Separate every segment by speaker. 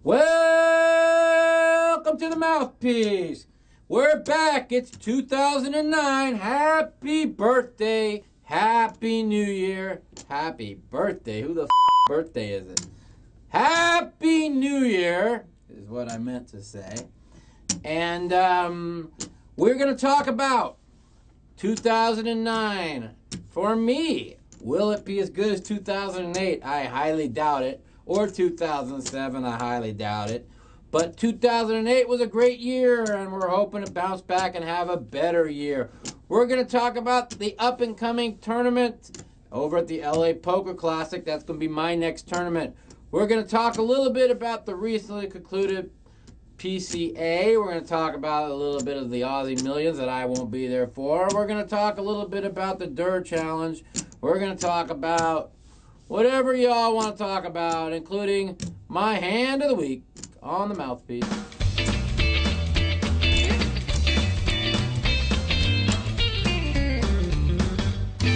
Speaker 1: Welcome to the Mouthpiece. We're back. It's 2009. Happy birthday. Happy New Year. Happy birthday. Who the birthday is it? Happy New Year is what I meant to say. And we're going to talk about 2009. For me, will it be as good as 2008? I highly doubt it. Or 2007, I highly doubt it. But 2008 was a great year, and we're hoping to bounce back and have a better year. We're going to talk about the up-and-coming tournament over at the LA Poker Classic. That's going to be my next tournament. We're going to talk a little bit about the recently concluded PCA. We're going to talk about a little bit of the Aussie Millions that I won't be there for. We're going to talk a little bit about the Dur Challenge. We're going to talk about whatever y'all want to talk about, including my hand of the week on the Mouthpiece.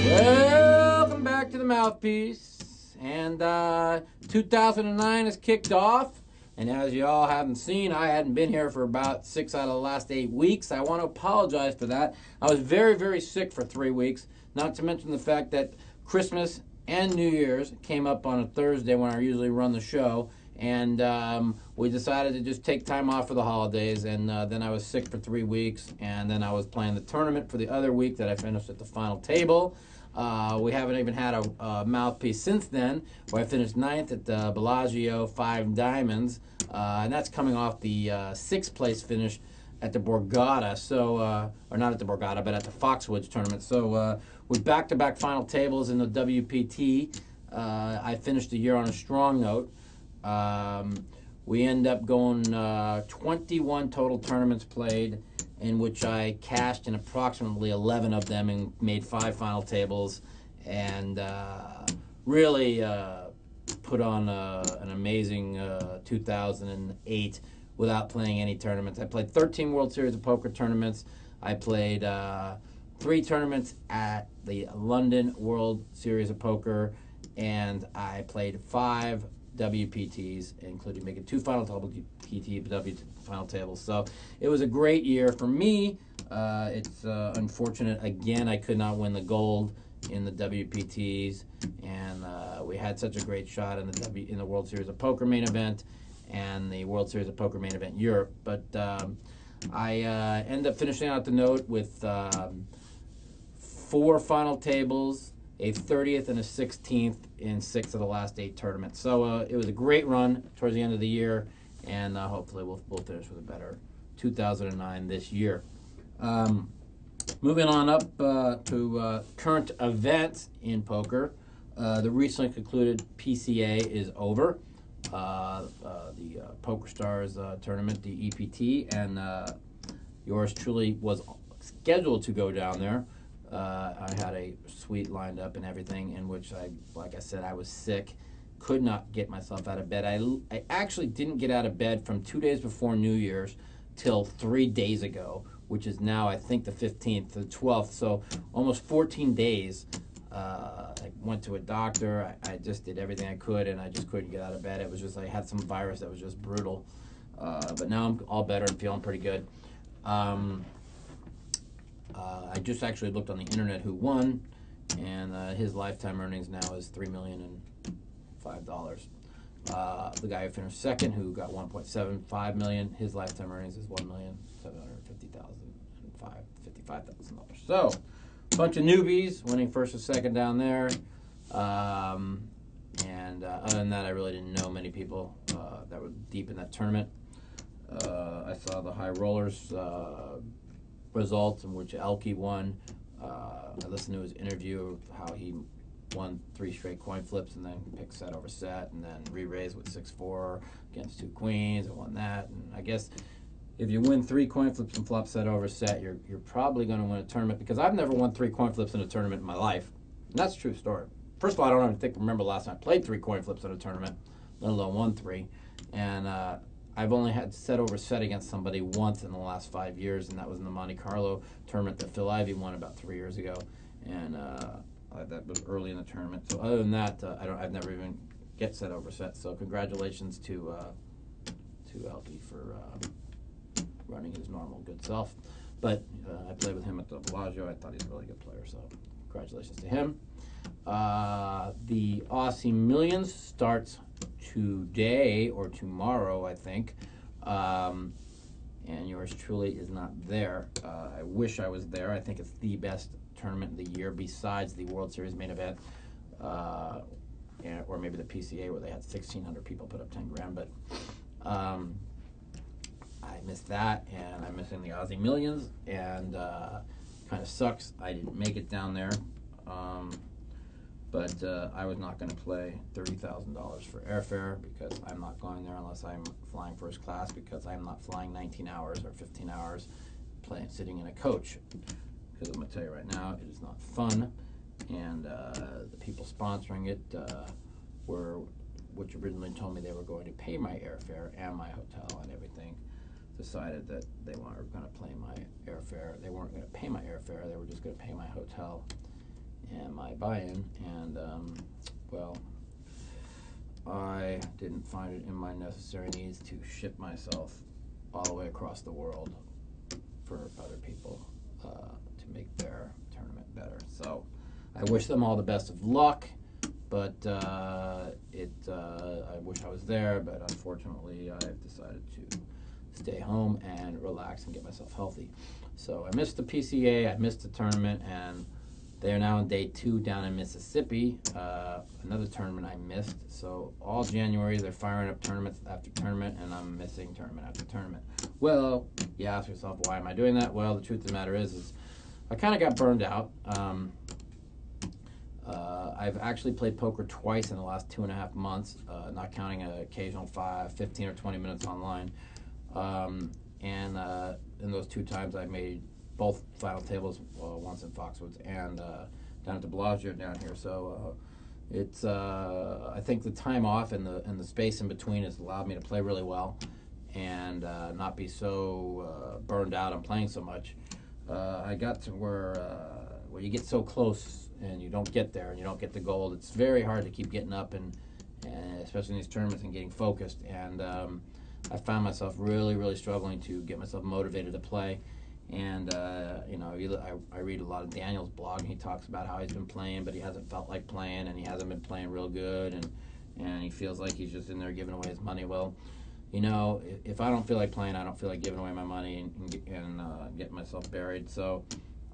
Speaker 1: Welcome back to the Mouthpiece. And 2009 has kicked off. And as y'all haven't seen, I hadn't been here for about 6 out of the last 8 weeks. I want to apologize for that. I was very, very sick for 3 weeks. Not to mention the fact that Christmas and New Year's came up on a Thursday when I usually run the show, and we decided to just take time off for the holidays, and then I was sick for 3 weeks, and then I was playing the tournament for the other week that I finished at the final table. We haven't even had a Mouthpiece since then, where I finished 9th at the Bellagio 5 Diamonds, and that's coming off the 6th place finish at the Borgata, so or not at the Borgata, but at the Foxwoods tournament. So with back-to-back final tables in the WPT, I finished the year on a strong note. We end up going 21 total tournaments played, in which I cashed in approximately 11 of them and made 5 final tables, and really put on an amazing 2008 without playing any tournaments. I played 13 World Series of Poker tournaments. I played 3 tournaments at the London World Series of Poker, and I played 5 WPTs, including making 2 final WPT final tables. So it was a great year for me. It's unfortunate again I could not win the gold in the WPTs, and we had such a great shot in the World Series of Poker main event and the World Series of Poker main event Europe. But I ended up finishing out the note with 4 final tables, a 30th and a 16th in 6 of the last 8 tournaments. So it was a great run towards the end of the year, and hopefully we'll finish with a better 2009 this year. Moving on up to current events in poker. The recently concluded PCA is over. The Poker Stars tournament, the EPT, and yours truly was scheduled to go down there. I had a suite lined up and everything, in which like I said, I was sick, could not get myself out of bed. I actually didn't get out of bed from 2 days before New Year's till 3 days ago, which is now, I think, the 15th, the 12th, so almost 14 days. I went to a doctor. I just did everything I could, and I just couldn't get out of bed. It was just, I had some virus that was just brutal. But now I'm all better and feeling pretty good. I just actually looked on the internet who won, and his lifetime earnings now is $3,005,005. The guy who finished second, who got $1.75 million, his lifetime earnings is $1,750,055. So, a bunch of newbies winning first and second down there. And other than that, I really didn't know many people that were deep in that tournament. I saw the high rollers results, in which Elke won. I listened to his interview of how he won 3 straight coin flips and then picked set over set and then re-raised with 6-4 against 2 queens and won that. And I guess if you win 3 coin flips and flop set over set, you're probably going to win a tournament, because I've never won 3 coin flips in a tournament in my life. And that's a true story. First of all, I don't even remember the last time I played 3 coin flips in a tournament, let alone won 3. And I've only had set over set against somebody once in the last 5 years, and that was in the Monte Carlo tournament that Phil Ivey won about 3 years ago. And that was early in the tournament. So other than that, I've never even get set over set. So congratulations to too healthy for running his normal good self. But I played with him at the Bellagio. I thought he's a really good player, so congratulations to him. The Aussie Millions starts today or tomorrow, I think. And yours truly is not there. I wish I was there. I think it's the best tournament of the year besides the World Series main event, or maybe the PCA where they had 1,600 people put up 10 grand. But I missed that, and I'm missing the Aussie Millions, and kind of sucks. I didn't make it down there, but I was not going to play $30,000 for airfare because I'm not going there unless I'm flying first class, because I'm not flying 19 hours or 15 hours sitting in a coach. Because I'm going to tell you right now, it is not fun, and the people sponsoring it were, which originally told me they were going to pay my airfare and my hotel and everything, decided that they weren't going to pay my airfare. They weren't going to pay my airfare. They were just going to pay my hotel and my buy-in. And well, I didn't find it in my necessary needs to ship myself all the way across the world for other people to make their tournament better. So I wish them all the best of luck, but I wish I was there, but unfortunately I've decided to stay home and relax and get myself healthy. So I missed the PCA, I missed the tournament, and they are now on day 2 down in Mississippi, another tournament I missed. So all January they're firing up tournament after tournament, and I'm missing tournament after tournament. Well, you ask yourself, why am I doing that? Well, the truth of the matter is I kind of got burned out. I've actually played poker twice in the last 2.5 months, not counting an occasional 15 or 20 minutes online. And in those 2 times I made both final tables, once in Foxwoods and down at the Bellagio down here. So it's I think the time off and the space in between has allowed me to play really well and not be so burned out on playing so much. I got to where you get so close and you don't get there and you don't get the gold. It's very hard to keep getting up and especially in these tournaments and getting focused. And I found myself really struggling to get myself motivated to play. And you know, I read a lot of Daniel's blog, and he talks about how he's been playing, but he hasn't felt like playing, and he hasn't been playing real good, and he feels like he's just in there giving away his money. Well, you know, if I don't feel like playing, I don't feel like giving away my money and getting myself buried. So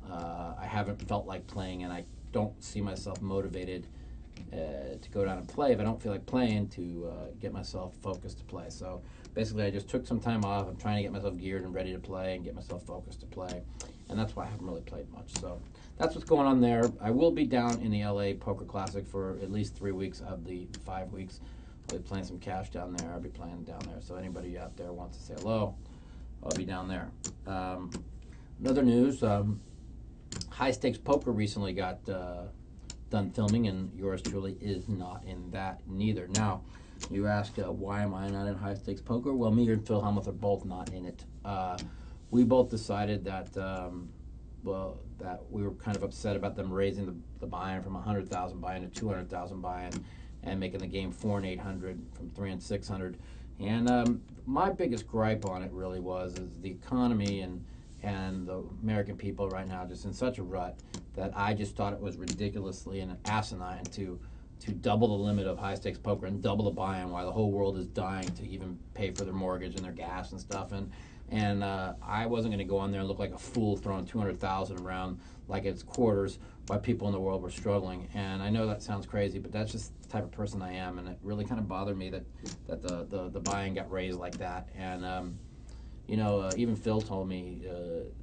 Speaker 1: I haven't felt like playing, and I don't see myself motivated to go down and play if I don't feel like playing, to get myself focused to play. So basically I just took some time off. I'm trying to get myself geared and ready to play and get myself focused to play, and that's why I haven't really played much. So that's what's going on there. I will be down in the LA Poker Classic for at least 3 weeks of the 5 weeks. I'll be playing some cash down there. I'll be playing down there. So anybody out there wants to say hello, I'll be down there. Another news, High Stakes Poker recently got done filming, and yours truly is not in that neither. Now, you ask, why am I not in High Stakes Poker? Well, me and Phil Helmuth are both not in it. We both decided that, that we were kind of upset about them raising the buy-in from 100,000 buy-in to 200,000 buy-in, and making the game 400 and 800 from 300 and 600. And my biggest gripe on it really is the economy and the American people right now just in such a rut that I just thought it was ridiculously and asinine to double the limit of high stakes poker and double the buy-in while the whole world is dying to even pay for their mortgage and their gas and stuff. And I wasn't going to go on there and look like a fool throwing 200,000 around like it's quarters while people in the world were struggling. And I know that sounds crazy, but that's just the type of person I am, and it really kind of bothered me that the buy-in got raised like that. And you know, even Phil told me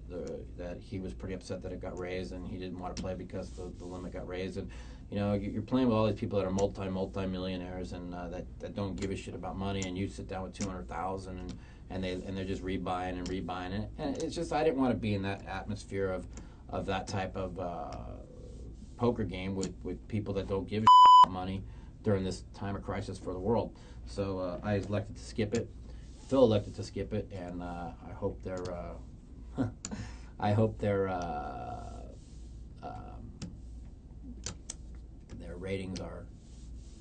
Speaker 1: that he was pretty upset that it got raised, and he didn't want to play because the limit got raised. And you know, you're playing with all these people that are multi-millionaires and that don't give a shit about money, and you sit down with 200,000 and they're just rebuying it. And it's just, I didn't want to be in that atmosphere of that type of poker game with people that don't give a shit about money during this time of crisis for the world. So I elected to skip it. Phil elected to skip it, and I hope their ratings are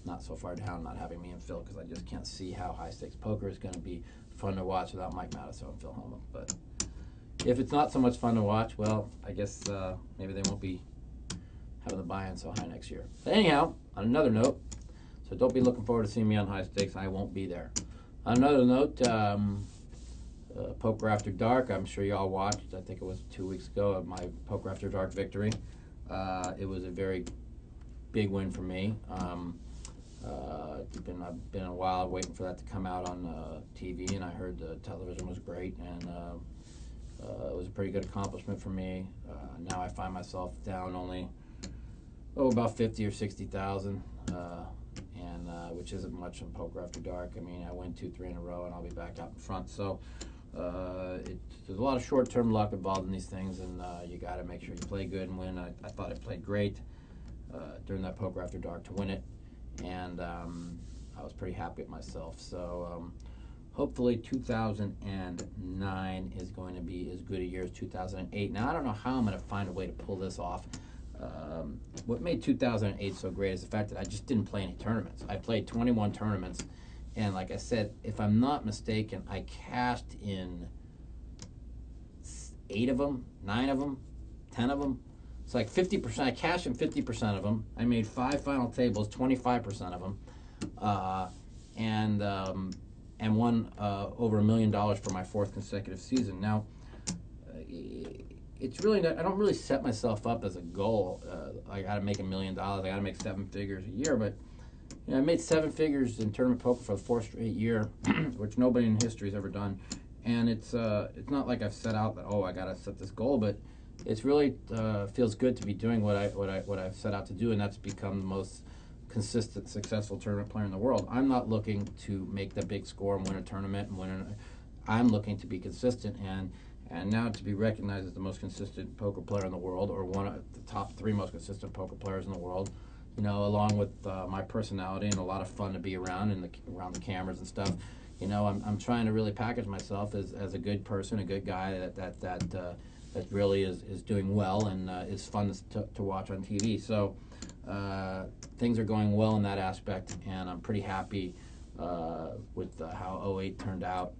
Speaker 1: not so far down not having me and Phil, because I just can't see how high stakes poker is going to be fun to watch without Mike Matusow and Phil Homa. But if it's not so much fun to watch, well, I guess maybe they won't be having the buy-in so high next year. But anyhow, on another note, so don't be looking forward to seeing me on high stakes. I won't be there. On another note, Poker After Dark, I'm sure you all watched. I think it was 2 weeks ago of my Poker After Dark victory. It was a very big win for me. I've been a while waiting for that to come out on TV, and I heard the television was great, and it was a pretty good accomplishment for me. Now I find myself down only about 50 or 60,000, and which isn't much on Poker After Dark. I mean, I win 2-3 in a row, and I'll be back out in front. So there's a lot of short-term luck involved in these things, and you got to make sure you play good and win. I thought I played great during that Poker After Dark to win it, and I was pretty happy with myself. So hopefully 2009 is going to be as good a year as 2008. Now, I don't know how I'm going to find a way to pull this off. What made 2008 so great is the fact that I just didn't play any tournaments. I played 21 tournaments, and like I said, if I'm not mistaken, I cashed in 8 of them, 9 of them, 10 of them. It's like 50%. I cashed in 50% of them. I made 5 final tables, 25% of them, and won over $1 million for my 4th consecutive season. Now, it's really not, I don't really set myself up as a goal. I got to make $1 million. I got to make 7 figures a year. But you know, I made 7 figures in tournament poker for the 4th straight year, which nobody in history has ever done. And it's not like I've set out that, oh, I got to set this goal, but it's really feels good to be doing what I've set out to do, and that's become the most consistent, successful tournament player in the world. I'm not looking to make the big score and win a tournament I'm looking to be consistent, and now to be recognized as the most consistent poker player in the world, or one of the top 3 most consistent poker players in the world, you know, along with my personality and a lot of fun to be around and around the cameras and stuff. You know, I'm trying to really package myself as a good person, a good guy that really is doing well and is fun to watch on TV. So things are going well in that aspect, and I'm pretty happy with how 08 turned out.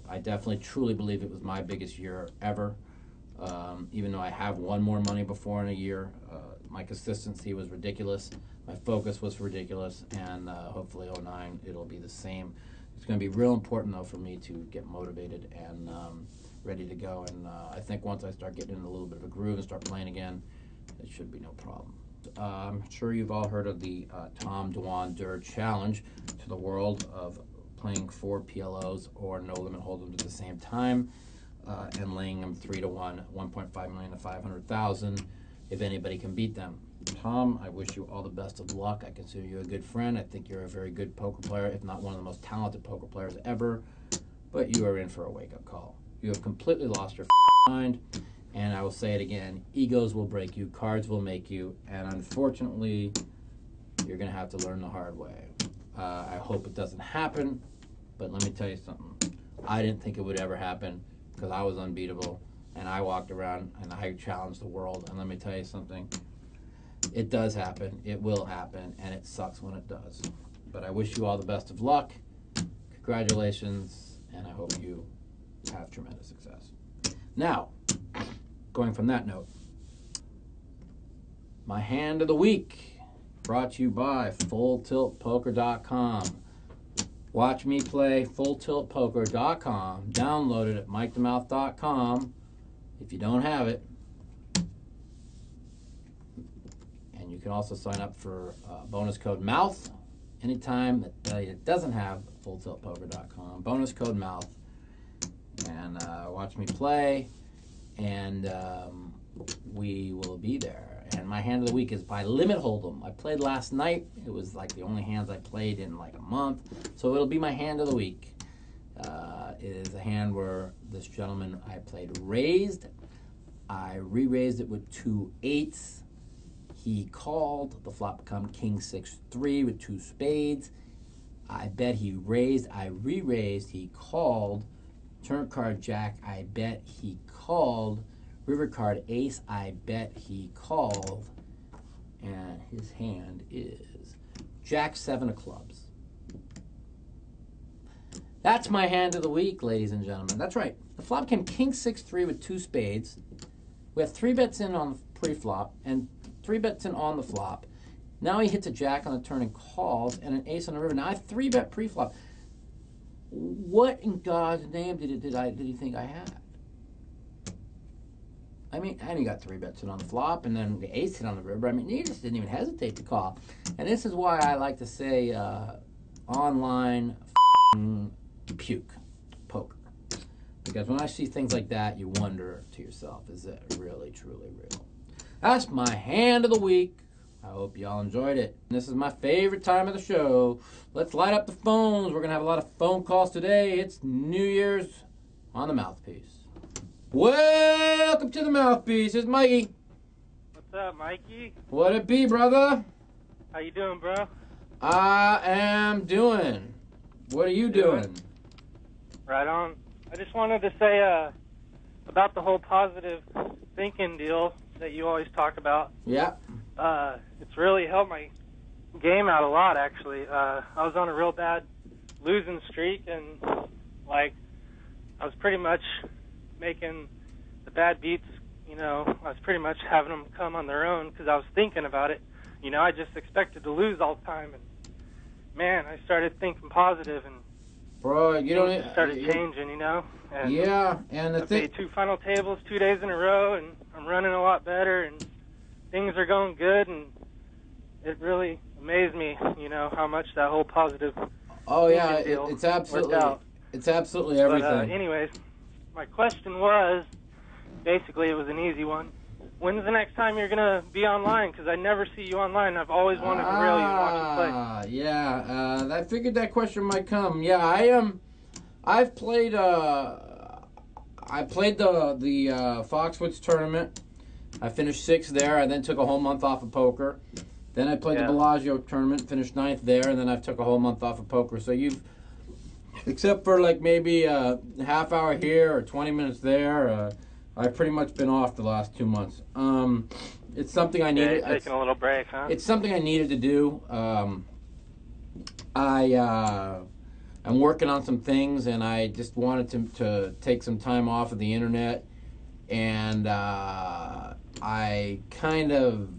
Speaker 1: I definitely truly believe it was my biggest year ever, even though I have won more money before in a year. My consistency was ridiculous, my focus was ridiculous, and hopefully 09 it'll be the same. It's going to be real important though for me to get motivated and ready to go, and I think once I start getting in a little bit of a groove and start playing again, it should be no problem. I'm sure you've all heard of the Tom Dwan Durr Challenge to the world of playing 4 PLOs or no limit hold'em at the same time and laying them 3-1, 1.5 million to 500,000 if anybody can beat them. Tom, I wish you all the best of luck. I consider you a good friend. I think you're a very good poker player, if not one of the most talented poker players ever, but you are in for a wake-up call. You have completely lost your mind, and I will say it again, egos will break you, cards will make you, and unfortunately, you're going to have to learn the hard way. I hope it doesn't happen, but let me tell you something. I didn't think it would ever happen because I was unbeatable, and I walked around and I challenged the world, and let me tell you something. It does happen, it will happen, and it sucks when it does. But I wish you all the best of luck. Congratulations, and I hope you have tremendous success. Now, going from that note, my hand of the week, brought to you by FullTiltPoker.com. Watch me play FullTiltPoker.com. Download it at MikeTheMouth.com if you don't have it. And you can also sign up for bonus code MOUTH anytime that it doesn't have FullTiltPoker.com. Bonus code MOUTH. And watch me play, and we will be there. And my hand of the week is by Limit Hold'em. I played last night. It was like the only hands I played in like a month. So it'll be my hand of the week. It is a hand where this gentleman I played raised. I re-raised it with 2 8s. He called. The flop become King 6-3 with 2 spades. I bet he raised. I re-raised. He called. Turn card Jack. I bet he called. River card Ace, I bet he called, and his hand is Jack 7 of clubs. That's my hand of the week, ladies and gentlemen. That's right. The flop came King 6-3 with 2 spades. We have 3 bets in on the pre-flop and 3 bets in on the flop. Now he hits a jack on the turn and calls, and an ace on the river. Now I 3-bet pre-flop. What in God's name did he think I had? I mean, and he got 3 bets in on the flop, and then the ace hit on the river. I mean, he just didn't even hesitate to call. And this is why I like to say online puke poker. Because when I see things like that, you wonder to yourself, is it really, truly real? That's my hand of the week. I hope y'all enjoyed it. This is my favorite time of the show. Let's light up the phones. We're going to have a lot of phone calls today. It's New Year's on the Mouthpiece. Welcome to the Mouthpiece. It's Mikey.
Speaker 2: What's up, Mikey?
Speaker 1: What it be, brother?
Speaker 2: How you doing, bro?
Speaker 1: I am doing. What are you doing?
Speaker 2: Right on. I just wanted to say about the whole positive thinking deal that you always talk about.
Speaker 1: Yeah.
Speaker 2: It's really helped my game out a lot, actually. I was on a real bad losing streak, and like I was pretty much making the bad beats, you know, I was pretty much having them come on their own because I was thinking about it. You know, I just expected to lose all the time, and man, I started thinking positive, and
Speaker 1: bro, you don't
Speaker 2: started changing, you know. And
Speaker 1: yeah, and the
Speaker 2: I made 2 final tables 2 days in a row, and I'm running a lot better, and things are going good, and it really amazed me, you know, how much that whole positive.
Speaker 1: Oh yeah,
Speaker 2: deal
Speaker 1: it's absolutely,
Speaker 2: worked out.
Speaker 1: it's absolutely everything.
Speaker 2: But anyways, my question was, basically, it was an easy one. When's the next time you're gonna be online? Because I never see you online. I've always wanted to reel you and watch you play.
Speaker 1: Yeah, I figured that question might come. Yeah, I am. I've played. I played the Foxwoods tournament. I finished 6th there. I then took a whole month off of poker. Then I played the Bellagio tournament, finished 9th there, and then I took a whole month off of poker. So you've, except for like maybe a half hour here or 20 minutes there, I've pretty much been off the last 2 months. It's something I needed.
Speaker 2: Yeah, taking a little break, huh?
Speaker 1: It's something I needed to do. I'm working on some things, and I just wanted to take some time off of the internet, and I kind of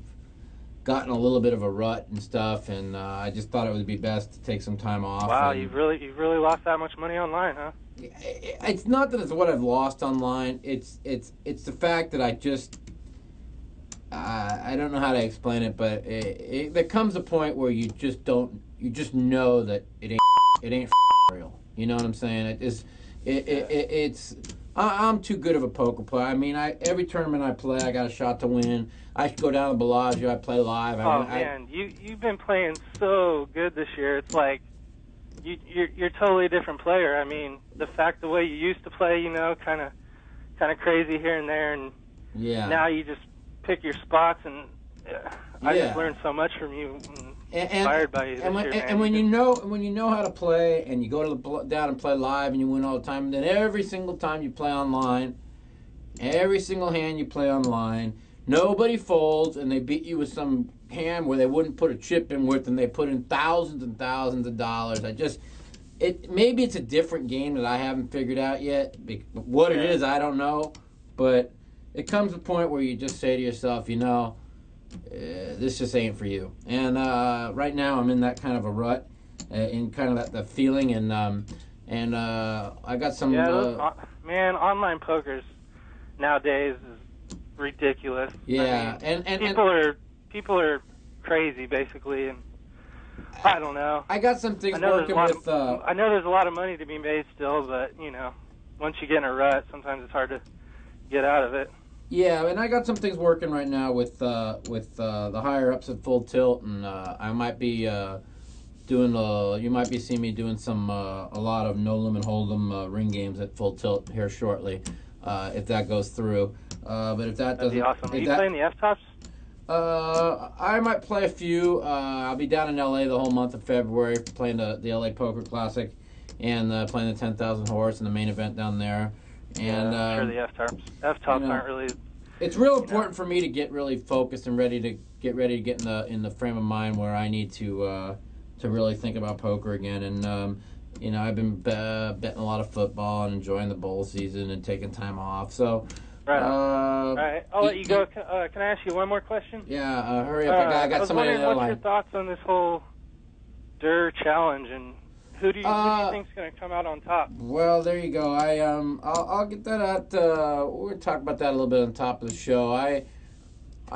Speaker 1: gotten a little bit of a rut and stuff, and I just thought it would be best to take some time off.
Speaker 2: Wow, you've really lost that much money online, huh?
Speaker 1: It's not that it's what I've lost online. It's the fact that I just I don't know how to explain it, but there comes a point where you just know that it ain't real. You know what I'm saying? It's I'm too good of a poker player. I mean, every tournament I play, I got a shot to win. I go down to Bellagio, I play live.
Speaker 2: Man, you've been playing so good this year. It's like you're totally a different player. I mean, the way you used to play, you know, kind of crazy here and there, and now you just pick your spots, and I just learned so much from you. Inspired by you this year,
Speaker 1: and when you know how to play, and you go down and play live, and you win all the time, and then every single time you play online, every single hand you play online, nobody folds, and they beat you with some hand where they wouldn't put a chip in with, and they put in thousands and thousands of dollars. Maybe it's a different game that I haven't figured out yet. What it is, I don't know, but it comes to a point where you just say to yourself, you know, this just ain't for you. And right now I'm in that kind of a rut, in kind of that feeling, and I got some.
Speaker 2: Man, online poker's nowadays is ridiculous.
Speaker 1: Yeah, I mean,
Speaker 2: and people are crazy basically, and I don't know.
Speaker 1: I got some things working with.
Speaker 2: I know there's a lot of money to be made still, but you know, once you get in a rut, sometimes it's hard to get out of it.
Speaker 1: Yeah, and I got some things working right now with the higher ups at Full Tilt, and I might be doing. You might be seeing me doing some a lot of no limit hold'em ring games at Full Tilt here shortly, if that goes through. But if that doesn't,
Speaker 2: that'd be awesome. Are you playing the F-tops?
Speaker 1: I might play a few. I'll be down in LA the whole month of February playing the LA Poker Classic, and playing the 10,000 Horse in the main event down there. And
Speaker 2: I'm sure the F-tops aren't really.
Speaker 1: It's real important for me to get really focused and ready to get in the frame of mind where I need to really think about poker again. And you know, I've been betting a lot of football and enjoying the bowl season and taking time off. So.
Speaker 2: Right. All right. I'll let you go. Can I ask you one more question?
Speaker 1: Yeah. Hurry up. I got somebody on the line.
Speaker 2: What's your thoughts on this whole DUR challenge, and who do you think's going to come out on top?
Speaker 1: Well, there you go. I'll get that out. We'll talk about that a little bit on top of the show. I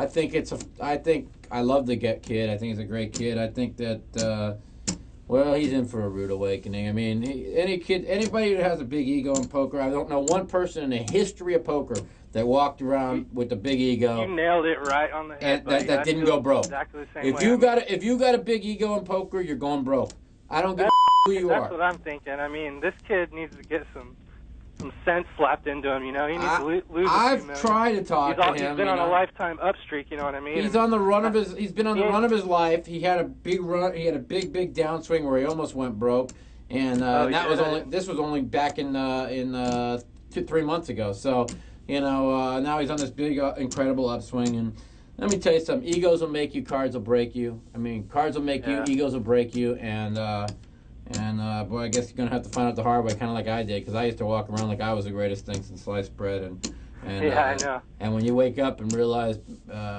Speaker 1: think I love the kid. I think he's a great kid. I think that well, he's in for a rude awakening. I mean, anybody who has a big ego in poker, I don't know one person in the history of poker that walked around with a big ego.
Speaker 2: You nailed it right on the head.
Speaker 1: And that didn't go broke.
Speaker 2: Exactly the same
Speaker 1: if you got a big ego in poker, you're going broke. I don't give a who you are.
Speaker 2: That's what I'm thinking. I mean, this kid needs to get some sense slapped into him. You know, he needs to lose.
Speaker 1: I've tried to talk to him.
Speaker 2: He's been on a lifetime up streak. You know what I mean?
Speaker 1: He's on the run of his. He's been on the run of his life. He had a big run. He had a big downswing where he almost went broke, and this was only back in 3 months ago. So, you know, now he's on this big incredible upswing. And let me tell you something: egos will make you, cards will break you. I mean, cards will make you, egos will break you, and boy, I guess you're gonna have to find out the hard way, kind of like I did, because I used to walk around like I was the greatest thing since sliced bread, and
Speaker 2: I know.
Speaker 1: And when you wake up and realize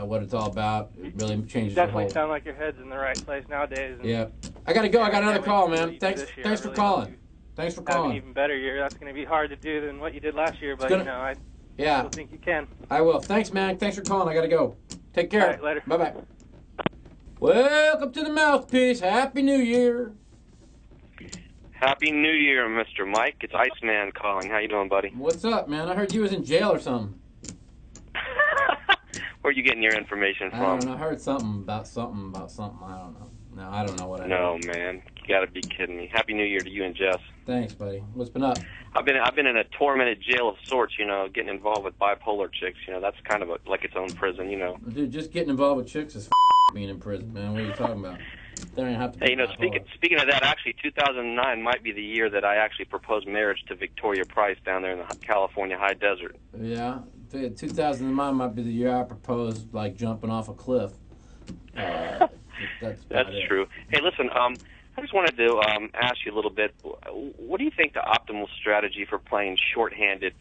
Speaker 1: what it's all about, it really changes.
Speaker 2: Definitely sound like your head's in the right place nowadays.
Speaker 1: Yeah, I gotta go. I got another call, man. Thanks for calling. Thanks for calling.
Speaker 2: An even better year. That's gonna be hard to do than what you did last year, but you know, I still think you can.
Speaker 1: I will. Thanks, man. Thanks for calling. I gotta go. Take care.
Speaker 2: All right, later.
Speaker 1: Bye bye. Welcome to the Mouthpiece. Happy New Year.
Speaker 3: Happy New Year, Mr. Mike. It's Iceman calling. How you doing, buddy?
Speaker 1: What's up, man? I heard you was in jail or something.
Speaker 3: Where are you getting your information from?
Speaker 1: I don't know. I heard something about something. I don't know. No, I don't know what I heard.
Speaker 3: No, man. You got to be kidding me. Happy New Year to you and Jess.
Speaker 1: Thanks, buddy. What's been up?
Speaker 3: I've been in a tormented jail of sorts, you know, getting involved with bipolar chicks. You know, that's kind of like its own prison, you know.
Speaker 1: Dude, just getting involved with chicks is being in prison, man. What are you talking about? They don't have to be
Speaker 3: hey, you know, speaking of that, actually, 2009 might be the year that I actually proposed marriage to Victoria Price down there in the California high desert.
Speaker 1: Yeah, 2009 might be the year I proposed, like, jumping off a cliff. That's
Speaker 3: true. Hey, listen, I just wanted to ask you a little bit. What do you think the optimal strategy for playing short-handed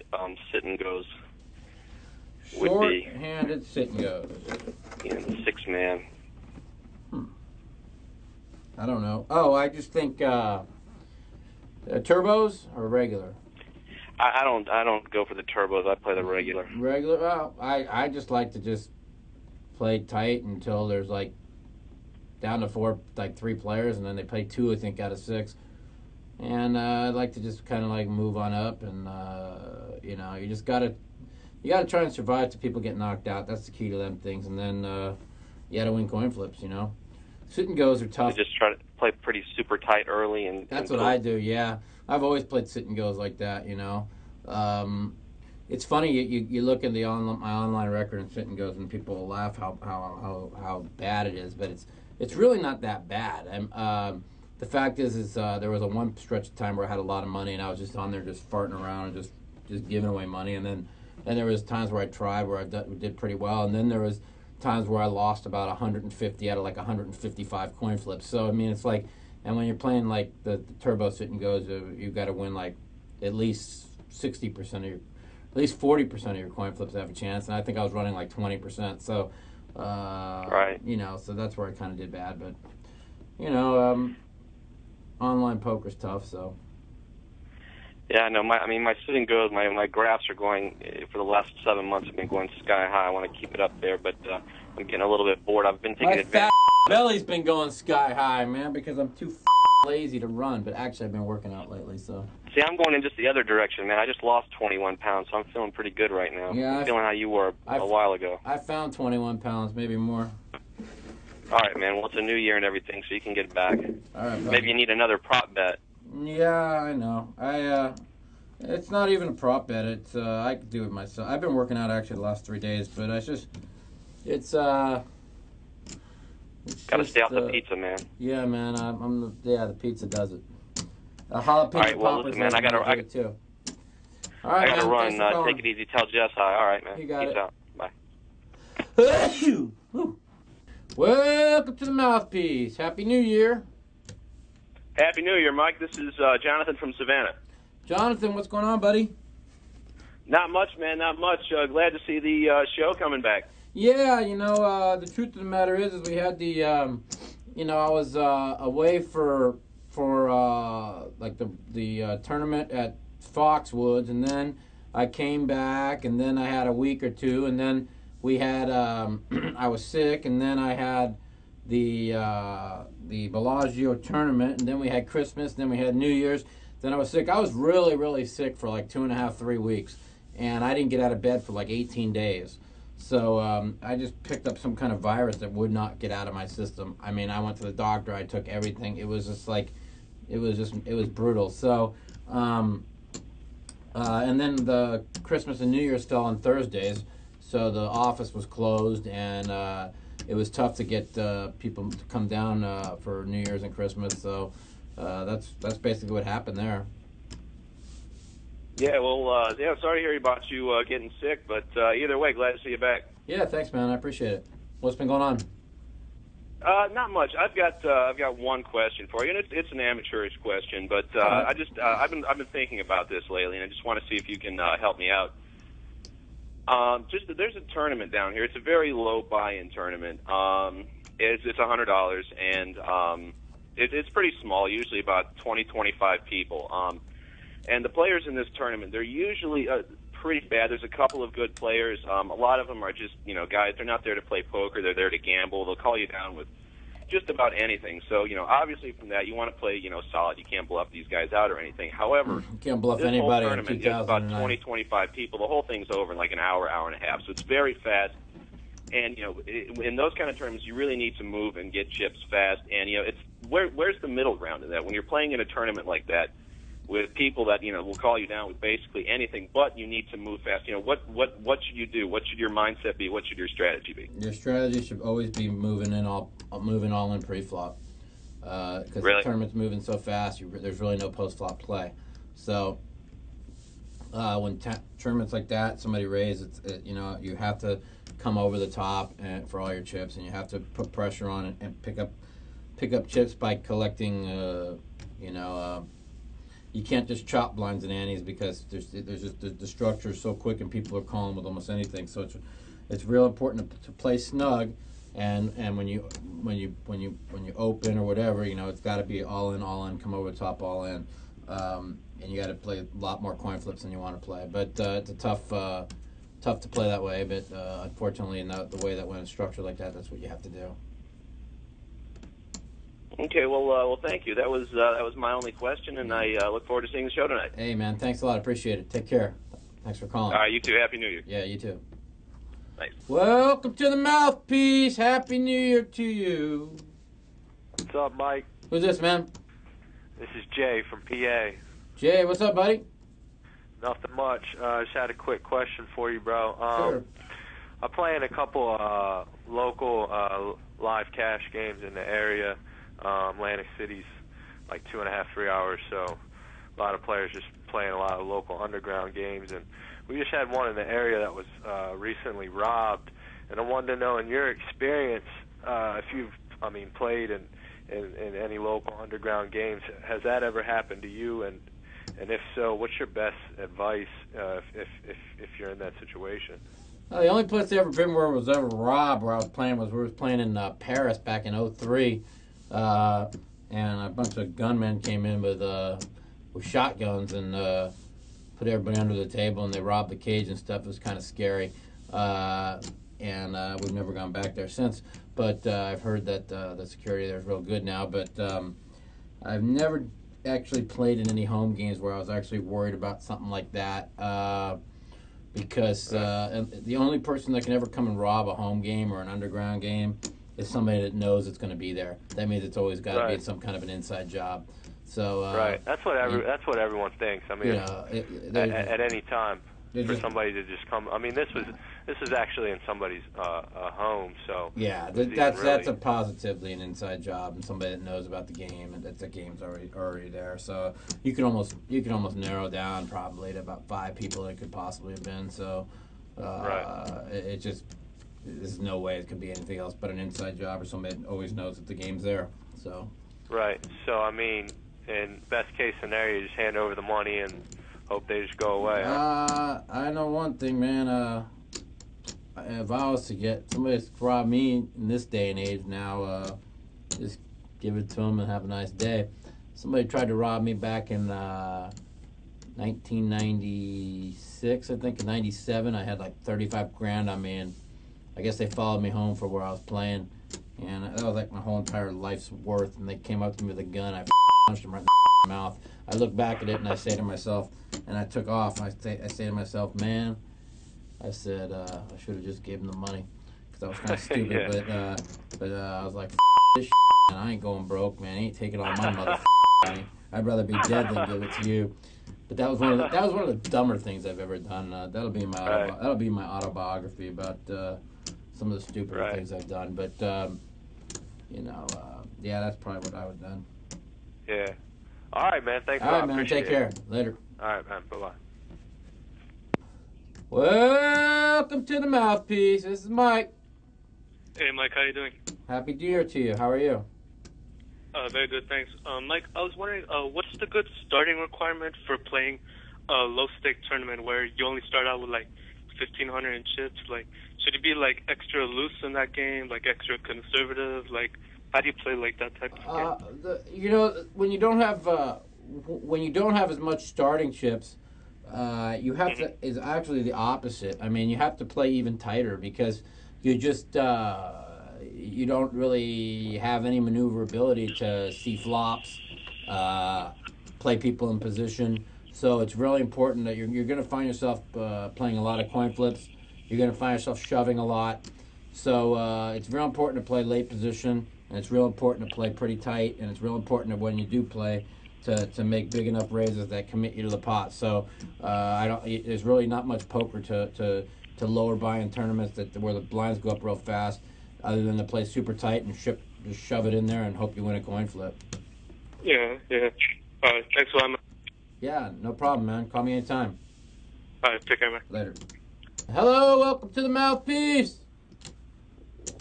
Speaker 3: sit-and-goes would be?
Speaker 1: Short-handed sit-and-goes.
Speaker 3: Yeah, the six-man.
Speaker 1: I don't know. Oh, I just think turbos or regular.
Speaker 3: I don't go for the turbos. I play the regular.
Speaker 1: Regular. Well, I just like to just play tight until there's like down to 3 players, and then they play 2, I think, out of 6. And I like to just kind of like move on up, and you know, you gotta try and survive till people get knocked out. That's the key to them things, and then you gotta win coin flips, you know. Sit and goes are tough.
Speaker 3: You just try to play pretty super tight early, and
Speaker 1: that's what I do. Yeah, I've always played sit and goes like that. You know, it's funny you look at my online record and sit and goes, and people will laugh how bad it is, but it's really not that bad. The fact is there was one stretch of time where I had a lot of money, and I was just on there just farting around and just giving away money, and then there was times where I tried where I did pretty well, and then there was times where I lost about 150 out of like 155 coin flips. So I mean, it's like, and when you're playing like the turbo sit and goes, you've got to win like at least 60% of your, at least 40% of your coin flips to have a chance. And I think I was running like 20%. So,
Speaker 3: right.
Speaker 1: You know, so that's where I kind of did bad. But you know, online poker's tough. So.
Speaker 3: Yeah, no. My sit and goes, my graphs are going for the last 7 months. Have been going sky high. I want to keep it up there, but I'm getting a little bit bored. I've been taking advantage.
Speaker 1: My fat belly's been going sky high, man, because I'm too lazy to run. But actually, I've been working out lately, so.
Speaker 3: See, I'm going in just the other direction, man. I just lost 21 pounds, so I'm feeling pretty good right now.
Speaker 1: Yeah,
Speaker 3: I'm feeling how you were a while ago.
Speaker 1: I found 21 pounds, maybe more.
Speaker 3: All right, man. Well, it's a new year and everything, so you can get back.
Speaker 1: All right, buddy.
Speaker 3: Maybe you need another prop bet.
Speaker 1: Yeah, I know. It's not even a prop bet. It's I could do it myself. I've been working out actually the last 3 days, but it's
Speaker 3: gotta stay off the pizza, man.
Speaker 1: Yeah, man. The pizza does it. Jalapeno all
Speaker 3: right, well, listen, man. I gotta
Speaker 1: too. All right,
Speaker 3: I gotta
Speaker 1: man,
Speaker 3: run. Take it easy. Tell Jess hi. All right, man.
Speaker 1: You got
Speaker 3: Peace
Speaker 1: it.
Speaker 3: out. Bye.
Speaker 1: Welcome to the Mouthpiece. Happy New Year.
Speaker 3: Happy New Year, Mike. This is Jonathan from Savannah.
Speaker 1: Jonathan, what's going on, buddy?
Speaker 3: Not much, man, not much. Glad to see the show coming back.
Speaker 1: Yeah, the truth of the matter is we had the, I was away for like the tournament at Foxwoods, and then I came back, and then I had a week or two, and then we had I was sick, and then I had the Bellagio tournament, and then we had Christmas, then we had New Year's, then I was sick. I was really, really sick for like 2.5, 3 weeks, and I didn't get out of bed for like 18 days. So I just picked up some kind of virus that would not get out of my system. I mean, I went to the doctor, I took everything. It was just like, it was brutal. So, and then the Christmas and New Year's fell on Thursdays, so the office was closed, and it was tough to get people to come down for New Year's and Christmas. So that's basically what happened there.
Speaker 3: Yeah, well, sorry to hear about you getting sick, but either way, glad to see you back.
Speaker 1: Yeah, thanks, man. I appreciate it. What's been going on?
Speaker 3: Not much. I've got one question for you, and it's an amateurish question, but I've been thinking about this lately, and I just want to see if you can help me out. There's a tournament down here. It's a very low buy-in tournament. It's $100, and it's pretty small. Usually about 20-25 people. And the players in this tournament, they're usually pretty bad. There's a couple of good players. A lot of them are just guys. They're not there to play poker. They're there to gamble. They'll call you down with just about anything. So obviously from that you want to play solid. You can't bluff these guys out or anything. However,
Speaker 1: you can't bluff
Speaker 3: this
Speaker 1: anybody.
Speaker 3: Whole tournament is about 20-25 people. The whole thing's over in like an hour and a half. So it's very fast. And in those kind of tournaments, you really need to move and get chips fast. And it's where's the middle ground in that? When you're playing in a tournament like that with people that will call you down with basically anything, but you need to move fast. What should you do? What should your mindset be? What should your strategy be?
Speaker 1: Your strategy should always be moving all in pre-flop, because the tournament's moving so fast. There's really no post-flop play. So when tournaments like that, somebody raises, you have to come over the top and for all your chips, and you have to put pressure on it and pick up chips by collecting. You can't just chop blinds and antes, because the structure is so quick and people are calling with almost anything. So it's real important to play snug, and when you open or whatever, it's got to be all in, come over the top, all in, and you got to play a lot more coin flips than you want to play. But it's a tough to play that way. But unfortunately, in the way that when it's structured like that, that's what you have to do.
Speaker 3: Okay, well, thank you. That was my only question, and I look forward to seeing the show tonight.
Speaker 1: Hey, man, thanks a lot. Appreciate it. Take care. Thanks for calling.
Speaker 3: All right, you too. Happy New Year.
Speaker 1: Yeah, you too.
Speaker 3: Thanks.
Speaker 1: Welcome to the Mouthpiece. Happy New Year to you.
Speaker 4: What's up, Mike?
Speaker 1: Who's this, man?
Speaker 4: This is Jay from PA.
Speaker 1: Jay, what's up, buddy?
Speaker 4: Nothing much. Just had a quick question for you, bro.
Speaker 1: Sure.
Speaker 4: I'm playing a couple local live cash games in the area. Atlantic City's like 2.5, 3 hours, so a lot of players just playing a lot of local underground games, and we just had one in the area that was recently robbed, and I wanted to know, in your experience, if you've played in any local underground games, has that ever happened to you, and if so, what's your best advice if you're in that situation?
Speaker 1: The only place I ever been where it was ever robbed, where I was playing, we were playing in Paris back in '03. And a bunch of gunmen came in with shotguns and put everybody under the table, and they robbed the cage and stuff. It was kind of scary, and we've never gone back there since. But I've heard that the security there is real good now. But I've never actually played in any home games where I was actually worried about something like that, because the only person that can ever come and rob a home game or an underground game is somebody that knows it's going to be there. That means it's always got to be some kind of an inside job. So
Speaker 4: that's what everyone thinks. I mean, at any time for somebody to just come. I mean, this is actually in somebody's home. So
Speaker 1: yeah, that's a positively an inside job, and somebody that knows about the game, and that the game's already there. So you can almost narrow down probably to about 5 people that could possibly have been. So it just. There's no way it could be anything else but an inside job or somebody that always knows that the game's there. So.
Speaker 4: Right. So I mean, in best case scenario, you just hand over the money and hope they just go away?
Speaker 1: I know one thing, man. If I was to get somebody to rob me in this day and age now, just give it to them and have a nice day. Somebody tried to rob me back in 1996, I think, in 97. I had like 35 grand on me, and I guess they followed me home for where I was playing, and that was like my whole entire life's worth, and they came up to me with a gun. I punched them right in the mouth. I look back at it, and I say to myself, and I took off, and I say to myself, man, I said, I should have just gave him the money, because I was kind of stupid,
Speaker 4: Yeah.
Speaker 1: but I was like, this and I ain't going broke, man. I ain't taking all my money. I'd rather be dead than give it to you. But that was one of the dumber things I've ever done. That'll be my autobiography about some of the stupider things I've done. But yeah, that's probably what I would have done.
Speaker 4: Yeah. All right, man. Thanks a
Speaker 1: All
Speaker 4: lot.
Speaker 1: right, man.
Speaker 4: Appreciate
Speaker 1: Take care. Later.
Speaker 4: All right, man. Bye-bye.
Speaker 1: Welcome to the Mouthpiece. This is Mike.
Speaker 5: Hey, Mike, how you doing?
Speaker 1: Happy New Year to you. How are you?
Speaker 5: Very good, thanks. Mike, I was wondering, what's the good starting requirement for playing a low-stake tournament where you only start out with, like, 1,500 in chips? Like, should you be, like, extra loose in that game, like, extra conservative? Like, how do you play, like, that type of game?
Speaker 1: When you don't have as much starting chips, you have to is actually the opposite. I mean, you have to play even tighter because you just you don't really have any maneuverability to see flops, play people in position. So it's really important that you're going to find yourself playing a lot of coin flips. You're going to find yourself shoving a lot. So it's real important to play late position, and it's real important to play pretty tight, and it's real important that when you do play to make big enough raises that commit you to the pot. So there's really not much poker to lower buy-in tournaments where the blinds go up real fast, other than to play super tight and just shove it in there and hope you win a coin flip.
Speaker 5: Yeah. All right, thanks a lot, man.
Speaker 1: Yeah, no problem, man. Call me anytime.
Speaker 5: All right, take care, man.
Speaker 1: Later. Hello, welcome to the Mouthpiece.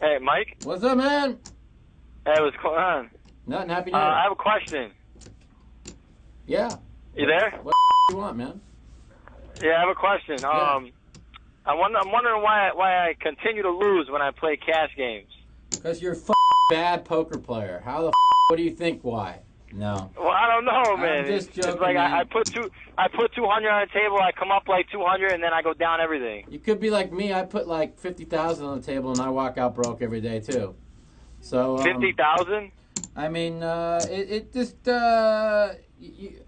Speaker 6: Hey, Mike.
Speaker 1: What's up, man?
Speaker 6: Hey, what's going on?
Speaker 1: Nothing. Happy New Year.
Speaker 6: I have a question.
Speaker 1: Yeah.
Speaker 6: You there?
Speaker 1: What do you want, man?
Speaker 6: Yeah, I have a question.
Speaker 1: Yeah.
Speaker 6: I'm wondering why I continue to lose when I play cash games.
Speaker 1: Because you're a bad poker player. How the what do you think? Why? No.
Speaker 6: Well, I don't know, man.
Speaker 1: I'm just joking,
Speaker 6: it's like
Speaker 1: man.
Speaker 6: I put 200 on the table. I come up like 200, and then I go down everything.
Speaker 1: You could be like me. I put like 50,000 on the table, and I walk out broke every day too. So
Speaker 6: 50,000.
Speaker 1: I mean, it just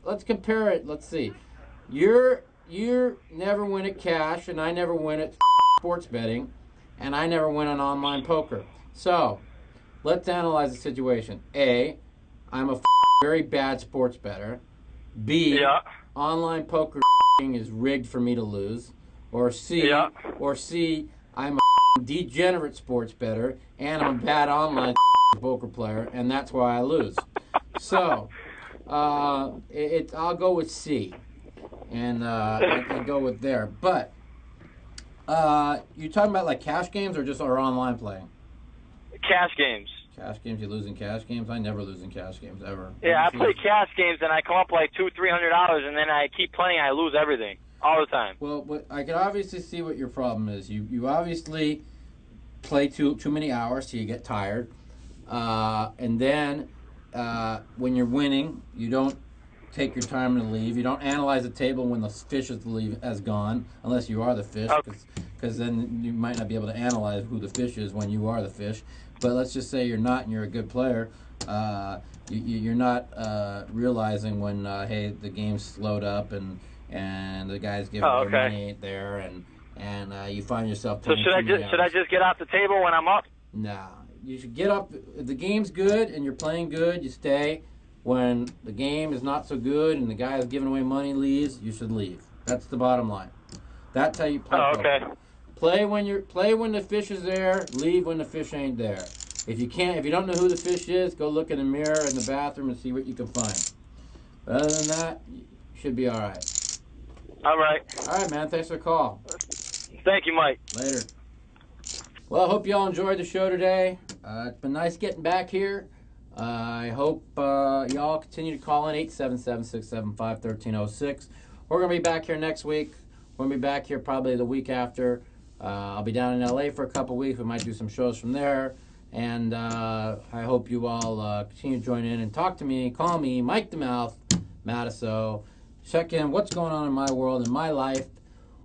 Speaker 1: let's compare it. Let's see. You never win at cash, and I never win at sports betting, and I never win on online poker. So let's analyze the situation. A, I'm a very bad sports bettor. B, online poker is rigged for me to lose. Or C, I'm a degenerate sports bettor, and I'm a bad online poker player, and that's why I lose. So I'll go with C, and go with there. But you talking about like cash games or online playing?
Speaker 6: Cash games.
Speaker 1: Cash games, you lose in cash games? I never lose in cash games, ever.
Speaker 6: Yeah, I play cash games, and I come up like $200-$300, and then I keep playing, I lose everything, all the time.
Speaker 1: Well, I can obviously see what your problem is. You obviously play too many hours, so you get tired. And then when you're winning, you don't take your time to leave. You don't analyze the table when the fish has gone, unless you are the fish, because then you might not be able to analyze who the fish is when you are the fish. But let's just say you're not and you're a good player. You're not realizing when, hey, the game's slowed up and the guys giving their money ain't there, and you find yourself.
Speaker 6: So should I just get off the table when I'm up?
Speaker 1: Nah, you should get up. If the game's good and you're playing good, you stay. When the game is not so good and the guy is giving away money leaves, you should leave. That's the bottom line. That's how you play. Play when the fish is there, leave when the fish ain't there. If you don't know who the fish is, go look in the mirror in the bathroom and see what you can find. But other than that, you should be all right.
Speaker 6: All right.
Speaker 1: All right, man. Thanks for the call.
Speaker 6: Thank you, Mike.
Speaker 1: Later. Well, I hope you all enjoyed the show today. It's been nice getting back here. I hope y'all continue to call in 877-675-1306. We're going to be back here next week. We're going to be back here probably the week after. I'll be down in L.A. for a couple weeks. We might do some shows from there. And I hope you all continue to join in and talk to me. Call me, Mike the Mouth Matusow. Check in what's going on in my world, in my life.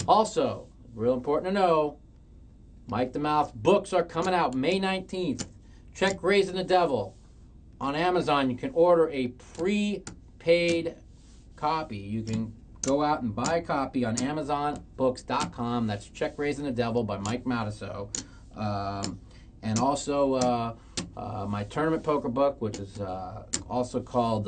Speaker 1: Also, real important to know, Mike the Mouth books are coming out May 19th. Check Raising the Devil. On Amazon, you can order a prepaid copy. You can go out and buy a copy on AmazonBooks.com. That's Check Raising the Devil by Mike Matusow. And also my tournament poker book, which is also called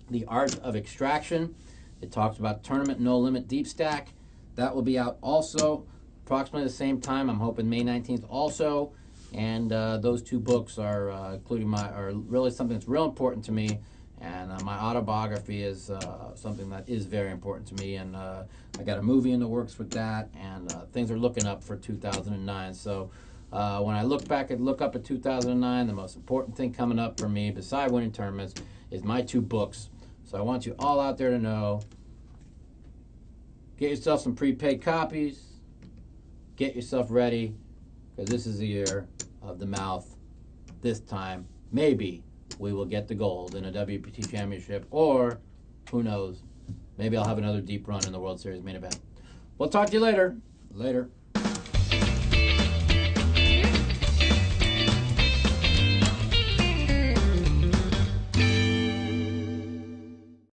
Speaker 1: The Art of Extraction. It talks about tournament no limit deep stack. That will be out also approximately the same time. I'm hoping May 19th also. And those two books are are really something that's real important to me. And my autobiography is something that is very important to me. And I got a movie in the works with that. And things are looking up for 2009. So when I look up at 2009, the most important thing coming up for me, beside winning tournaments, is my two books. So I want you all out there to know, get yourself some prepaid copies. Get yourself ready, because this is the year of the Mouth. This time, maybe we will get the gold in a WPT championship, or who knows, maybe I'll have another deep run in the World Series main event. We'll talk to you later. Later.